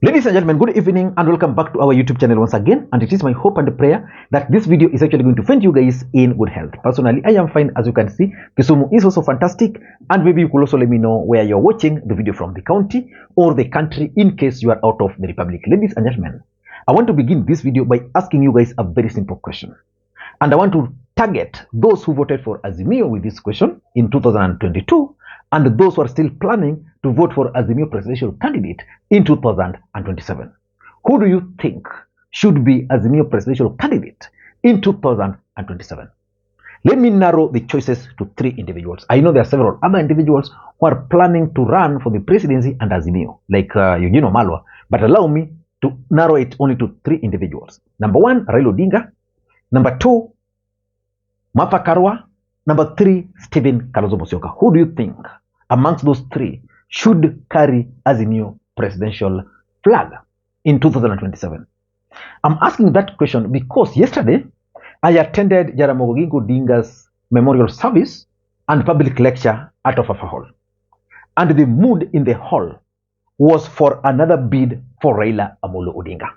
Ladies and gentlemen, good evening and welcome back to our YouTube channel once again. And it is my hope and prayer that this video is actually going to find you guys in good health. Personally, I am fine. As you can see, Kisumu is also fantastic. And maybe you could also let me know where you're watching the video from, the county or the country, in case you are out of the republic. Ladies and gentlemen, I want to begin this video by asking you guys a very simple question. And I want to target those who voted for Azimio with this question in 2022 and those who are still planning to vote for Azimio presidential candidate in 2027. Who do you think should be Azimio presidential candidate in 2027? Let me narrow the choices to three individuals. I know there are several other individuals who are planning to run for the presidency and Azimio, like Eugene Malwa, but allow me to narrow it only to three individuals. Number one, Raila Odinga. Number two, Martha Karua. Number three, Stephen Kalonzo Musyoka. Who do you think amongst those three should carry Azimio presidential flag in 2027? I'm asking that question because yesterday I attended Jaramogi Odinga's memorial service and public lecture at Ofafa Hall. And the mood in the hall was for another bid for Raila Odinga.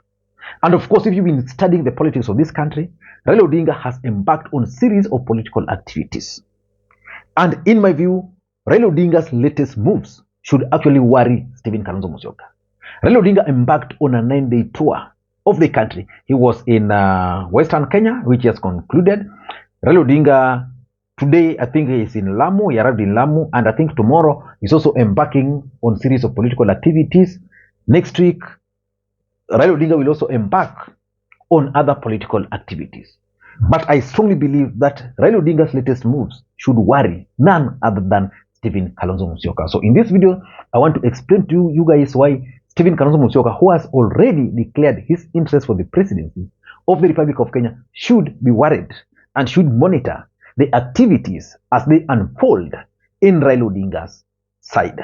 And of course, if you've been studying the politics of this country, Raila Odinga has embarked on a series of political activities. And in my view, Raila Odinga's latest moves should actually worry Stephen Kalonzo Musyoka. Raila Odinga embarked on a 9-day tour of the country. He was in Western Kenya, which has concluded. Raila Odinga today, I think he is in Lamu. He arrived in Lamu, and I think tomorrow he's also embarking on a series of political activities. Next week, Raila Odinga will also embark on other political activities. But I strongly believe that Raila Odinga's latest moves should worry none other than Stephen Kalonzo Musyoka. So in this video, I want to explain to you guys why Stephen Kalonzo Musyoka, who has already declared his interest for the presidency of the Republic of Kenya, should be worried and should monitor the activities as they unfold in Raila Odinga's side.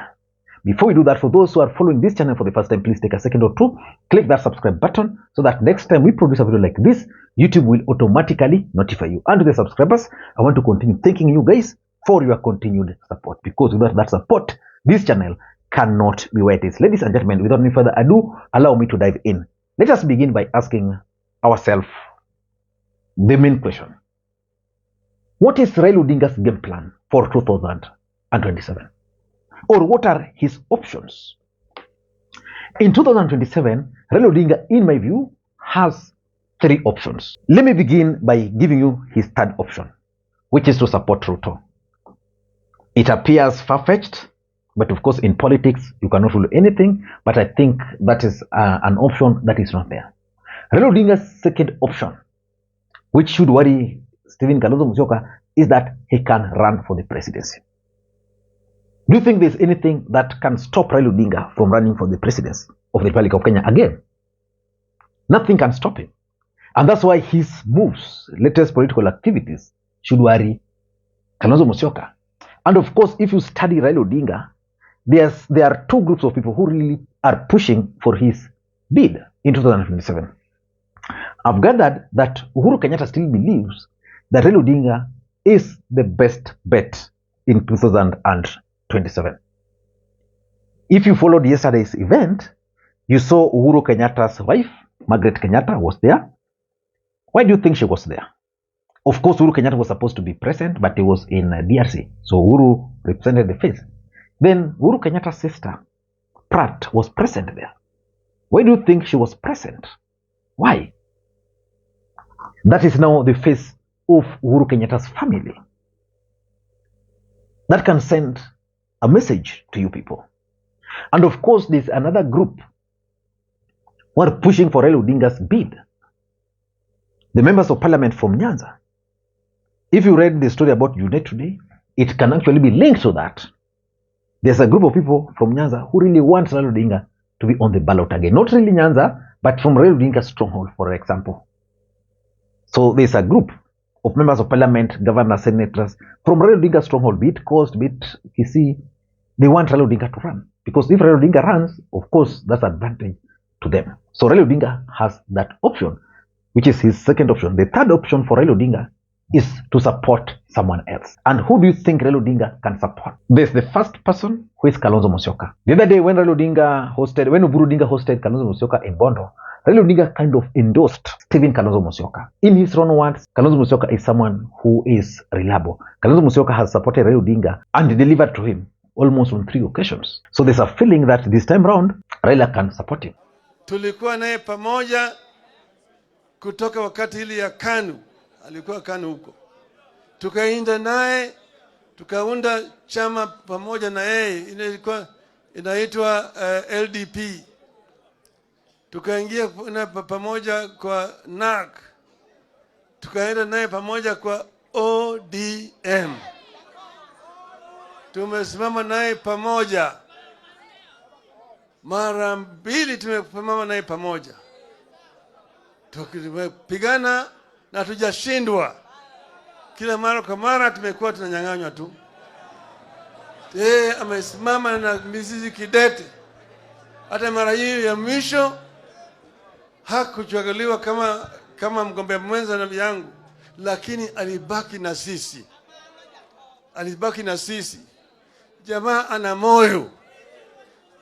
Before we do that, for those who are following this channel for the first time, please take a second or two, click that subscribe button so that next time we produce a video like this, YouTube will automatically notify you. And to the subscribers, I want to continue thanking you guys for your continued support, because without that support, this channel cannot be where it is. Ladies and gentlemen, without any further ado, allow me to dive in. Let us begin by asking ourselves the main question. What is Raila Odinga's game plan for 2027? Or what are his options? In 2027, Raila Odinga, in my view, has three options. Let me begin by giving you his third option, which is to support Ruto. It appears far-fetched, but of course in politics, you cannot rule anything, but I think that is an option that is not there. Raila Odinga's second option, which should worry Stephen Kalonzo Musyoka, is that he can run for the presidency. Do you think there's anything that can stop Raila Odinga from running for the presidency of the Republic of Kenya again? Nothing can stop him. And that's why his moves, latest political activities, should worry Kalonzo Musyoka. And of course, if you study Raila Odinga, there are two groups of people who really are pushing for his bid in 2027. I've gathered that Uhuru Kenyatta still believes that Raila Odinga is the best bet in 2027. If you followed yesterday's event, you saw Uhuru Kenyatta's wife, Margaret Kenyatta, was there. Why do you think she was there? Of course, Uhuru Kenyatta was supposed to be present, but he was in DRC. So Uhuru represented the face. Then Uhuru Kenyatta's sister, Pratt, was present there. Why do you think she was present? Why? That is now the face of Uhuru Kenyatta's family. That can send a message to you people. And of course, there's another group who are pushing for Raila Odinga's bid. The members of parliament from Nyanza. If you read the story about UNET today, it can actually be linked to that. There's a group of people from Nyanza who really want Raila Odinga to be on the ballot again. Not really Nyanza, but from Raila Odinga's stronghold, for example. So there's a group of members of parliament, governors, senators from Raila Odinga's stronghold, be it Coast, be it Kisii. They want Raila Odinga to run. Because if Raila Odinga runs, of course, that's an advantage to them. So Raila Odinga has that option, which is his second option. The third option for Raila Odinga is to support someone else. And who do you think Raila Odinga can support? There's the first person, who is Kalonzo Musyoka. The other day when Uhuru Odinga hosted Kalonzo Musyoka in Bondo, Raila Odinga kind of endorsed Stephen Kalonzo Musyoka. In his own words, Kalonzo Musyoka is someone who is reliable. Kalonzo Musyoka has supported Raila Odinga and delivered to him almost on 3 occasions. So there's a feeling that this time round, Raila can support him. Tulikuwa naye pamoja kutoka wakati hili ya KANU, alikuwa KANU huko. Tukaenda naye, tukaunda chama pamoja na yeye, ilikuwa inaitwa LDP. Tukaingia pamoja kwa NARC. Tukaenda naye pamoja kwa ODM. Tumesimama naye pamoja. Mara 2 tumesimama naye pamoja. Tumepigana na tujashindwa. Kila mara kwa mara tumekuwa tunanyang'anywa tu. Amesimama na mizizi kidete. Hata mara hii ya mwisho hakuchaguliwa kama mgombea mwenza na yangu, lakini alibaki na sisi. Alibaki na sisi. Jamaa ana moyo.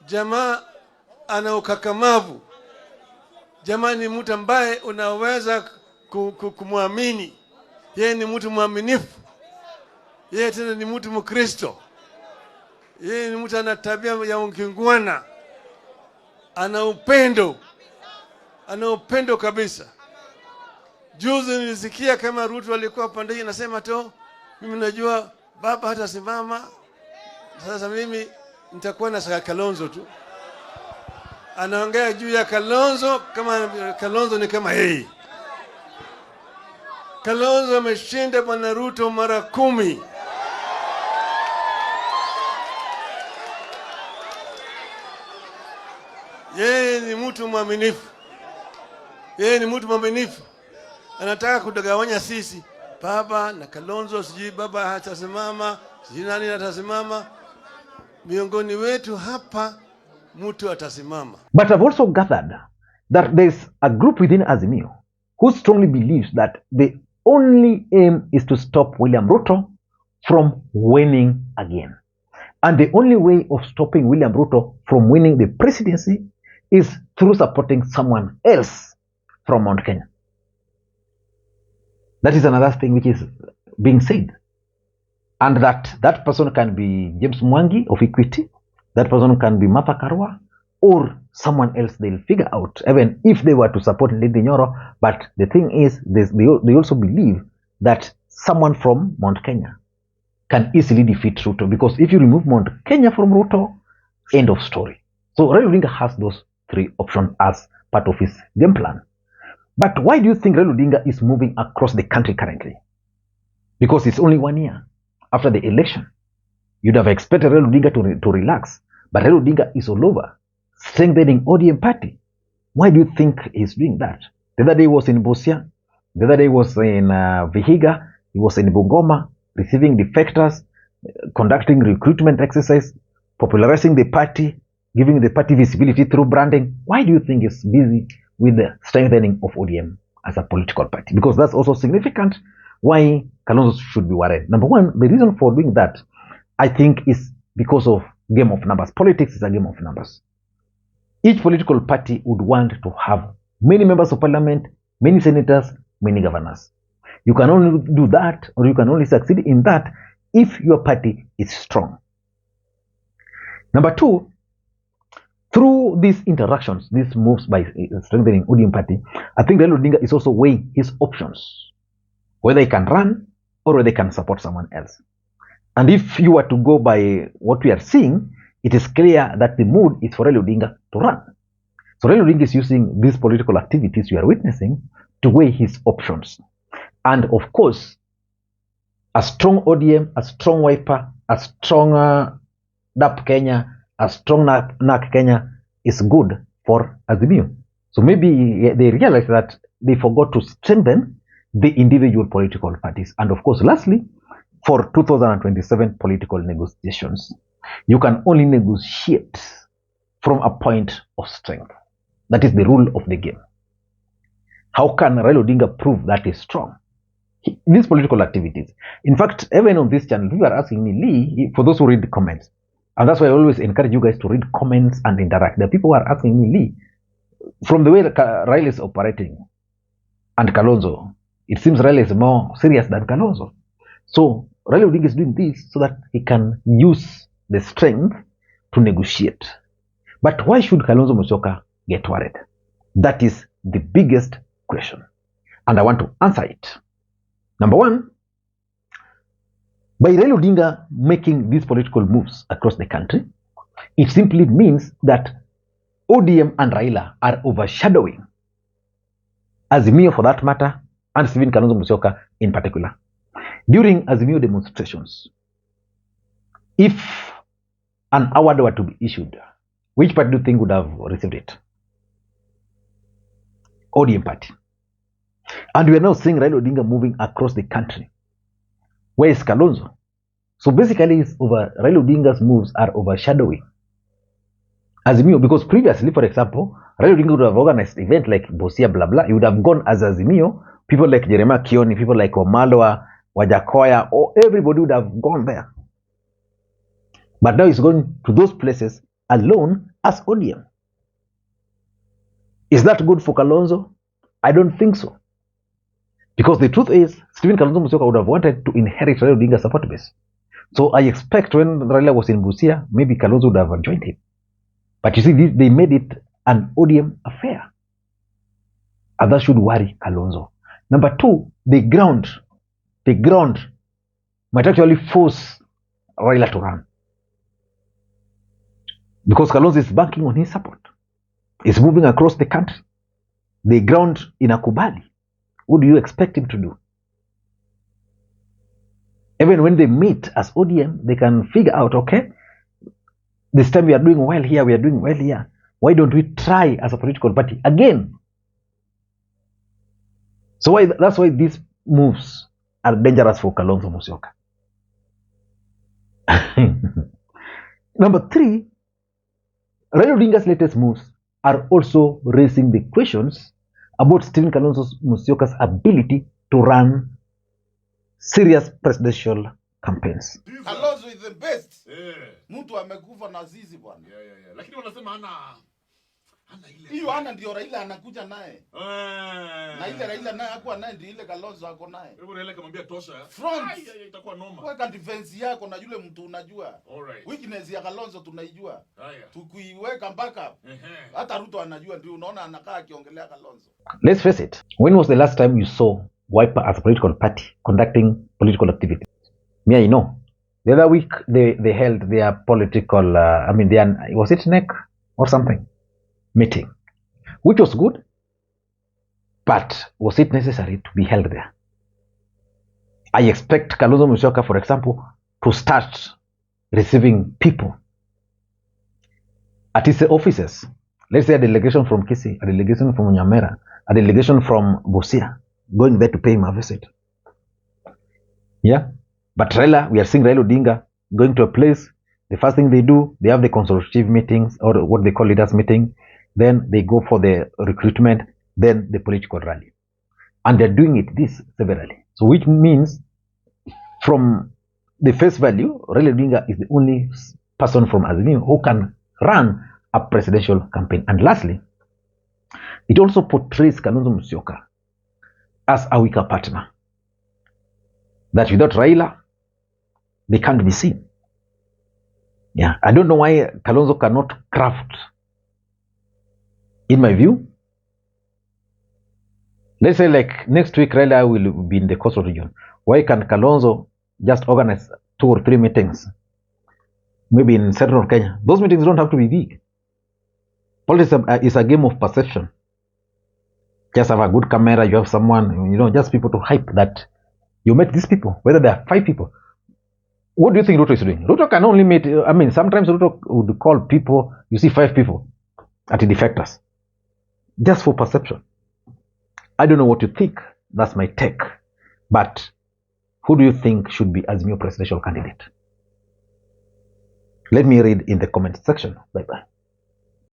Jamaa ana ukakamavu. Jamaa ni mtu ambaye unaweza kumwamini. Yeye ni mtu mwaminifu. Yeye tena ni mtu Mkristo. Yeye ni mtu ana tabia ya ungwana. Ana upendo. Ana upendo kabisa. Juzi nilisikia kama Ruto alikuwa pande anasema tu, mimi najua baba hata simama. Sasa mimi nitakuwa na Kalonzo tu. Anaongea juu ya Kalonzo kama Kalonzo ni kama yeye. Kalonzo ameshinda bwana Ruto mara 10. Yeye ni mtu mwaminifu. Yeye ni mtu mwaminifu. Anataka kudagawanya sisi. Baba na Kalonzo, sijui baba hatasimama, sijui nani hatasimama. Miongoni wetu hapa mtu atasimama. But I've also gathered that there's a group within Azimio who strongly believes that the only aim is to stop William Ruto from winning again. And the only way of stopping William Ruto from winning the presidency is through supporting someone else from Mount Kenya. That is another thing which is being said. And that person can be James Mwangi of Equity, that person can be Martha Karua, or someone else they'll figure out, even if they were to support Lady Nyoro. But the thing is, they also believe that someone from Mount Kenya can easily defeat Ruto, because if you remove Mount Kenya from Ruto, end of story. So Raila Odinga has those 3 options as part of his game plan. But why do you think Raila Odinga is moving across the country currently? Because it's only 1 year after the election. You'd have expected Raila Odinga to relax, but Raila Odinga is all over, strengthening ODM party. Why do you think he's doing that? The other day he was in Busia, the other day he was in Vihiga, he was in Bungoma, receiving defectors, conducting recruitment exercise, popularizing the party, giving the party visibility through branding. Why do you think he's busy with the strengthening of ODM as a political party? Because that's also significant why Kalonzo should be worried. Number one, the reason for doing that, I think, is because of game of numbers. Politics is a game of numbers. Each political party would want to have many members of parliament, many senators, many governors. You can only do that, or you can only succeed in that, if your party is strong. Number two, through these interactions, these moves by strengthening ODM party, I think Raila Odinga is also weighing his options, whether he can run or whether he can support someone else. And if you were to go by what we are seeing, it is clear that the mood is for Raila Odinga to run. So Raila Odinga is using these political activities we are witnessing to weigh his options. And of course, a strong ODM, a strong Wiper, a strong DAP Kenya, a strong NAK Kenya is good for Azimio. So maybe they realize that they forgot to strengthen the individual political parties. And of course, lastly, for 2027 political negotiations, you can only negotiate from a point of strength. That is the rule of the game. How can Raila Odinga prove that is strong? these political activities. In fact, even on this channel, people are asking me, Lee, for those who read the comments, and that's why I always encourage you guys to read comments and interact. The people are asking me, Lee, from the way Raila is operating and Kalonzo, it seems Raila is more serious than Kalonzo. So Raila Odinga is doing this so that he can use the strength to negotiate. But why should Kalonzo Musyoka get worried? That is the biggest question, and I want to answer it. Number one, by Raila Odinga making these political moves across the country, it simply means that ODM and Raila are overshadowing Azimio, for that matter, and Stephen Kalonzo Musyoka in particular. During Azimio demonstrations, if an award were to be issued, which party do you think would have received it? ODM party. And we are now seeing Raila Odinga moving across the country. Where is Kalonzo? So basically, Raila Odinga's moves are overshadowing Azimio, because previously, for example, Raila Odinga would have organized an event like Busia, blah, blah. He would have gone as Azimio. People like Jeremiah Kioni, people like Omalwa, Wajakoya, or everybody would have gone there. But now he's going to those places alone as ODM. Is that good for Kalonzo? I don't think so. Because the truth is, Stephen Kalonzo Musyoka would have wanted to inherit Raila Odinga's support base. So I expect when Raila was in Busia, maybe Kalonzo would have joined him. But you see, they made it an ODM affair. And that should worry Kalonzo. Number two, the ground might actually force Raila to run. Because Kalonzo is banking on his support. He's moving across the country. The ground inakubali. What do you expect him to do? Even when they meet as ODM, they can figure out, okay, this time we are doing well here, we are doing well here. Why don't we try as a political party again? So that's why these moves are dangerous for Kalonzo Musyoka. Number three, Raila Odinga's latest moves are also raising the questions about Stephen Kalonzo Musyoka's ability to run serious presidential campaigns. Kalonzo is the best. Mtu amekufa na zizi bwana. Lakini wanasema hana ile. Hiyo ana ndio Raila anakuja naye. Na ile Raila naye hakuwa naye ndio ile Kalonzo ako naye. Hebu Raila kamwambia tosha. Front. Itakuwa noma. Weka defense yako na yule mtu unajua. Alright. Weakness ya Kalonzo tunaijua. Haya. Tukuiweka mpaka hata Ruto anajua, ndio unaona anakaa akiongelea Kalonzo. Let's face it. When was the last time you saw Wiper as a political party conducting political activities? Me, I know. The other week they held their political, was it NEC or something? Meeting. Which was good. But was it necessary to be held there? I expect Kalonzo Musyoka, for example, to start receiving people at his offices. Let's say a delegation from Kisii, a delegation from Nyamera, a delegation from Busia, going there to pay him a visit. Yeah? But Raila, we are seeing Raila Odinga going to a place. The first thing they do, they have the consultative meetings, or what they call leaders meeting. Then they go for the recruitment, then the political rally. And they're doing this severally. So which means, from the face value, Raila Odinga is the only person from Azimio who can run a presidential campaign. And lastly, it also portrays Kalonzo Musyoka as a weaker partner. That without Raila, they can't be seen. Yeah, I don't know why Kalonzo cannot craft. In my view, let's say like next week Raila will be in the coastal region. Why can Kalonzo just organize 2 or 3 meetings? Maybe in central Kenya. Those meetings don't have to be big. Politics is a game of perception. Just have a good camera, you have someone, just people to hype that you met these people, whether there are 5 people. What do you think Ruto is doing? Ruto can only meet, sometimes Ruto would call people, you see 5 people at the defectors, just for perception. I don't know what you think. That's my take. But who do you think should be Azimio presidential candidate? Let me read in the comment section. Bye-bye.